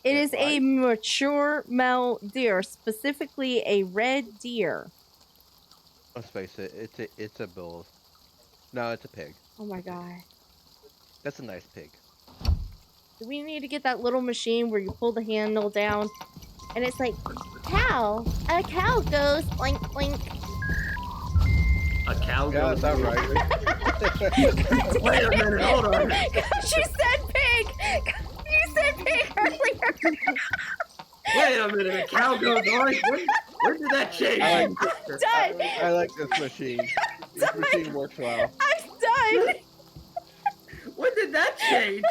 It is a mature male deer, specifically a red deer. Let's face it, it's a bull. No, it's a pig. Oh my god. That's a nice pig. Do we need to get that little machine where you pull the handle down and it's like, cow? A cow goes oink oink. A cow Yeah, goes. is that right? Wait a minute, hold on. She said pig! You said pig earlier! Wait a minute, a cow goes oink. When did that change? I Done! I like this machine. This machine works well. I'm done! When did that change?